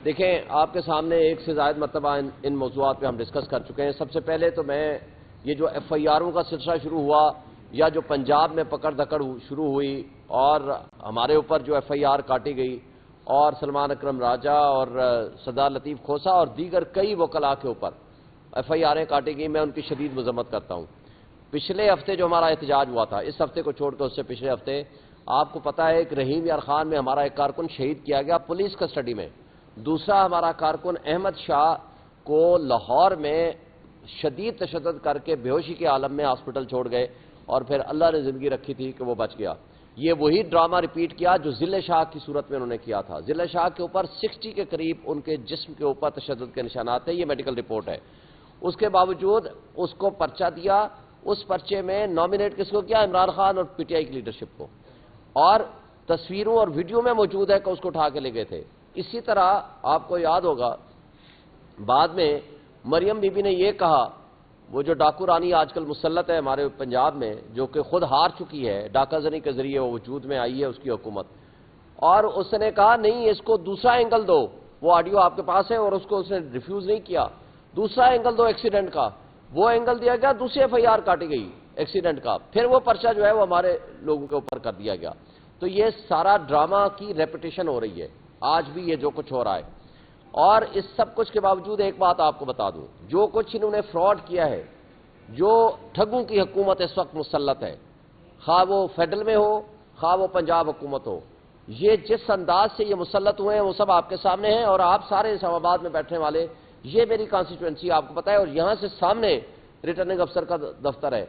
دیکھیں آپ کے سامنے ایک سے زائد مرتبہ ان موضوعات پہ ہم ڈسکس کر چکے ہیں. سب سے پہلے تو میں یہ جو ایف آئی آروں کا سلسلہ شروع ہوا یا جو پنجاب میں پکڑ دھکڑ شروع ہوئی اور ہمارے اوپر جو ایف آئی آر کاٹی گئی اور سلمان اکرم راجہ اور سردار لطیف کھوسہ اور دیگر کئی وکلاء کے اوپر ایف آئی آریں کاٹی گئی، میں ان کی شدید مذمت کرتا ہوں. پچھلے ہفتے جو ہمارا احتجاج ہوا تھا، اس ہفتے کو چھوڑ کر اس سے پچھلے ہفتے آپ کو پتا ہے کہ رحیم یار خان میں ہمارا ایک کارکن شہید کیا گیا پولیس کسٹڈی میں. دوسرا ہمارا کارکن احمد شاہ کو لاہور میں شدید تشدد کر کے بے ہوشی کے عالم میں ہاسپٹل چھوڑ گئے اور پھر اللہ نے زندگی رکھی تھی کہ وہ بچ گیا. یہ وہی ڈرامہ ریپیٹ کیا جو ذل شاہ کی صورت میں انہوں نے کیا تھا. ذل شاہ کے اوپر 60 کے قریب ان کے جسم کے اوپر تشدد کے نشانات تھے، یہ میڈیکل رپورٹ ہے. اس کے باوجود اس کو پرچہ دیا، اس پرچے میں نامینیٹ کس کو کیا؟ عمران خان اور پی ٹی آئی کی لیڈرشپ کو، اور تصویروں اور ویڈیو میں موجود ہے کہ اس کو اٹھا کے لے گئے تھے. اسی طرح آپ کو یاد ہوگا بعد میں مریم بی بی نے یہ کہا، وہ جو ڈاکو رانی آج کل مسلط ہے ہمارے پنجاب میں، جو کہ خود ہار چکی ہے، ڈاکہ زنی کے ذریعے وہ وجود میں آئی ہے اس کی حکومت، اور اس نے کہا نہیں اس کو دوسرا اینگل دو. وہ آڈیو آپ کے پاس ہے اور اس کو اس نے ریفیوز نہیں کیا. دوسرا اینگل دو ایکسیڈنٹ کا، وہ اینگل دیا گیا، دوسری ایف آئی آر کاٹی گئی ایکسیڈنٹ کا، پھر وہ پرچہ جو ہے وہ ہمارے لوگوں کے اوپر کر دیا گیا. تو یہ سارا ڈرامہ کی ریپیٹیشن ہو رہی ہے آج بھی یہ جو کچھ ہو رہا ہے. اور اس سب کچھ کے باوجود ایک بات آپ کو بتا دوں، جو کچھ انہوں نے فراڈ کیا ہے، جو ٹھگوں کی حکومت اس وقت مسلط ہے، خواہ وہ فیڈرل میں ہو خواہ وہ پنجاب حکومت ہو، یہ جس انداز سے یہ مسلط ہوئے ہیں وہ سب آپ کے سامنے ہیں. اور آپ سارے اسلام آباد میں بیٹھنے والے، یہ میری کانسٹیٹوئنسی آپ کو پتا ہے، اور یہاں سے سامنے ریٹرننگ افسر کا دفتر ہے.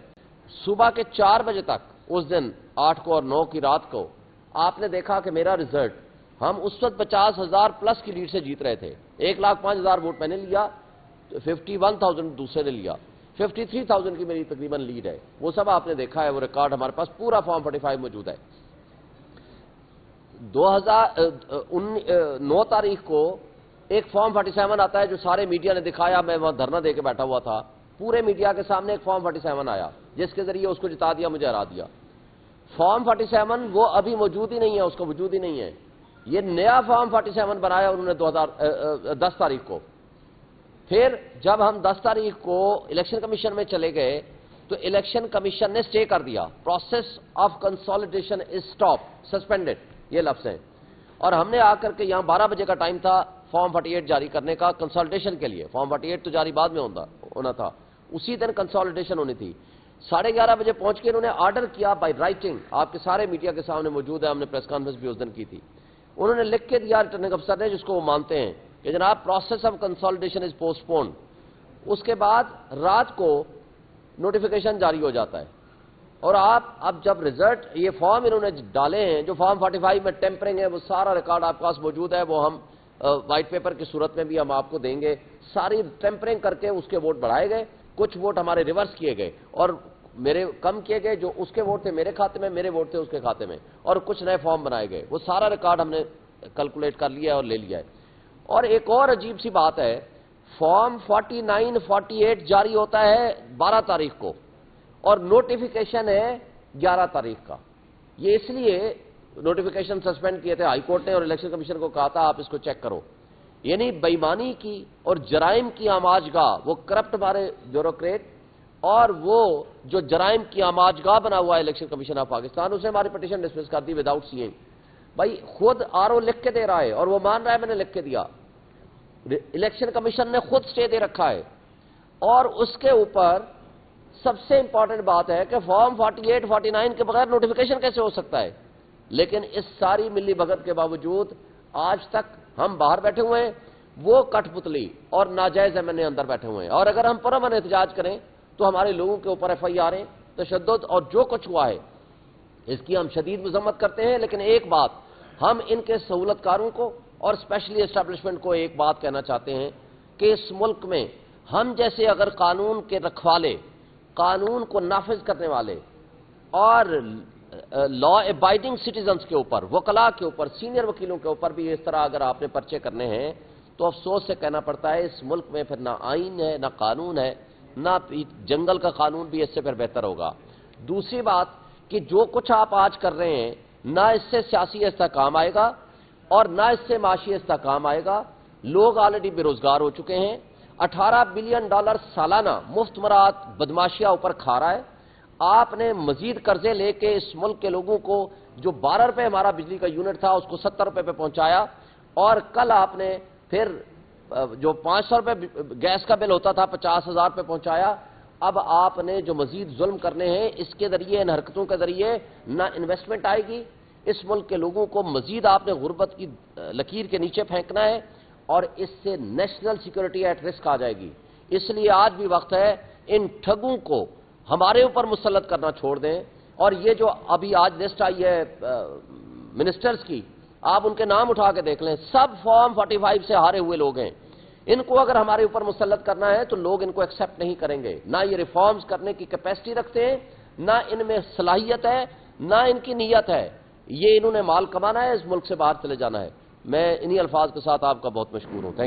صبح کے 4 بجے تک اس دن 8 کو اور 9 کی رات کو آپ نے دیکھا کہ میرا رزلٹ، ہم اس وقت 50,000 پلس کی لیڈ سے جیت رہے تھے. 1,05,000 ووٹ میں نے لیا، 51,000 دوسرے نے لیا، 53,000 کی میری تقریباً لیڈ ہے. وہ سب آپ نے دیکھا ہے، وہ ریکارڈ ہمارے پاس پورا فارم 45 موجود ہے. 9 تاریخ کو ایک فارم 47 آتا ہے جو سارے میڈیا نے دکھایا، میں وہاں دھرنا دے کے بیٹھا ہوا تھا، پورے میڈیا کے سامنے ایک فارم 47 آیا جس کے ذریعے اس کو جتا دیا، مجھے ہرا دیا. فارم 47 وہ ابھی موجود ہی نہیں ہے، اس کا وجود ہی نہیں ہے. یہ نیا فارم 47 بنایا انہوں نے 10 تاریخ کو. پھر جب ہم 10 تاریخ کو الیکشن کمیشن میں چلے گئے تو الیکشن کمیشن نے سٹے کر دیا، process of consolidation is stop suspended, یہ لفظ ہیں. اور ہم نے آ کر کے یہاں 12 بجے کا ٹائم تھا فارم 48 جاری کرنے کا کنسالیڈیشن کے لیے. فارم 48 تو جاری بعد میں ہونا تھا، اسی دن کنسالیڈیشن ہونی تھی. 11:30 بجے پہنچ کے انہوں نے آرڈر کیا بائی رائٹنگ، آپ کے سارے میڈیا کے سامنے موجود ہے، ہم نے پریس کانفرنس بھی اس دن کی تھی. انہوں نے لکھ کے دیا ریٹرننگ افسر نے، جس کو وہ مانتے ہیں کہ جناب process of consolidation is postpone. اس کے بعد رات کو نوٹیفیکیشن جاری ہو جاتا ہے. اور آپ اب جب رزلٹ یہ فارم انہوں نے ڈالے ہیں جو فارم 45 میں ٹیمپرنگ ہے، وہ سارا ریکارڈ آپ کے پاس موجود ہے، وہ ہم وائٹ پیپر کی صورت میں بھی ہم آپ کو دیں گے. ساری ٹیمپرنگ کر کے اس کے ووٹ بڑھائے گئے، کچھ ووٹ ہمارے ریورس کیے گئے اور میرے کم کیے گئے، جو اس کے ووٹ تھے میرے کھاتے میں، میرے ووٹ تھے اس کے کھاتے میں، اور کچھ نئے فارم بنائے گئے. وہ سارا ریکارڈ ہم نے کیلکولیٹ کر لیا ہے اور لے لیا ہے. اور ایک اور عجیب سی بات ہے، فارم 49 48 جاری ہوتا ہے 12 تاریخ کو اور نوٹیفیکیشن ہے 11 تاریخ کا. یہ اس لیے نوٹیفیکیشن سسپینڈ کیے تھے ہائی کورٹ نے اور الیکشن کمیشن کو کہا تھا آپ اس کو چیک کرو. یعنی بےایمانی کی اور جرائم کی آماج گاہ، وہ کرپٹ ہمارے بیوروکریٹ اور وہ جو جرائم کی آماج گاہ بنا ہوا ہے الیکشن کمیشن آف پاکستان، اسے ہماری پٹیشن ڈسمس کر دی وداؤٹ سیئنگ. بھائی خود آر او لکھ کے دے رہا ہے اور وہ مان رہا ہے میں نے لکھ کے دیا. الیکشن کمیشن نے خود سٹے دے رکھا ہے. اور اس کے اوپر سب سے امپورٹنٹ بات ہے کہ فارم 48 49 کے بغیر نوٹیفیکیشن کیسے ہو سکتا ہے. لیکن اس ساری ملی بھگت کے باوجود آج تک ہم باہر بیٹھے ہوئے ہیں، وہ کٹ پتلی اور ناجائز ایم این اے اندر بیٹھے ہوئے ہیں. اور اگر ہم پرامن احتجاج کریں تو ہمارے لوگوں کے اوپر ایف آئی آریں، تشدد اور جو کچھ ہوا ہے اس کی ہم شدید مذمت کرتے ہیں. لیکن ایک بات ہم ان کے سہولت کاروں کو اور اسپیشلی اسٹیبلشمنٹ کو ایک بات کہنا چاہتے ہیں کہ اس ملک میں ہم جیسے اگر قانون کے رکھوالے، قانون کو نافذ کرنے والے اور لا ابائڈنگ سٹیزنز کے اوپر، وکلاء کے اوپر، سینئر وکیلوں کے اوپر بھی اس طرح اگر آپ نے پرچے کرنے ہیں تو افسوس سے کہنا پڑتا ہے اس ملک میں پھر نہ آئین ہے نہ قانون ہے، نہ جنگل کا قانون بھی اس سے پھر بہتر ہوگا. دوسری بات کہ جو کچھ آپ آج کر رہے ہیں نہ اس سے سیاسی استحکام آئے گا اور نہ اس سے معاشی استحکام آئے گا. لوگ آلریڈی بے روزگار ہو چکے ہیں، $18 بلین سالانہ مفت مراد بدماشیاں اوپر کھا رہا ہے۔ آپ نے مزید قرضے لے کے اس ملک کے لوگوں کو جو $12 ہمارا بجلی کا یونٹ تھا اس کو $70 پہ پہنچایا، اور کل آپ نے پھر جو $500 گیس کا بل ہوتا تھا $50,000 پہ پہنچایا۔ اب آپ نے جو مزید ظلم کرنے ہیں اس کے ذریعے، ان حرکتوں کے ذریعے نہ انویسٹمنٹ آئے گی، اس ملک کے لوگوں کو مزید آپ نے غربت کی لکیر کے نیچے پھینکنا ہے، اور اس سے نیشنل سیکورٹی ایٹ رسک آ جائے گی۔ اس لیے آج بھی وقت ہے ان ٹھگوں کو ہمارے اوپر مسلط کرنا چھوڑ دیں، اور یہ جو ابھی آج لسٹ آئی ہے منسٹرز کی، آپ ان کے نام اٹھا کے دیکھ لیں، سب فارم 45 سے ہارے ہوئے لوگ ہیں۔ ان کو اگر ہمارے اوپر مسلط کرنا ہے تو لوگ ان کو ایکسیپٹ نہیں کریں گے، نہ یہ ریفارمز کرنے کی کیپیسٹی رکھتے ہیں، نہ ان میں صلاحیت ہے، نہ ان کی نیت ہے۔ یہ انہوں نے مال کمانا ہے، اس ملک سے باہر چلے جانا ہے۔ میں انہی الفاظ کے ساتھ آپ کا بہت مشکور ہوں۔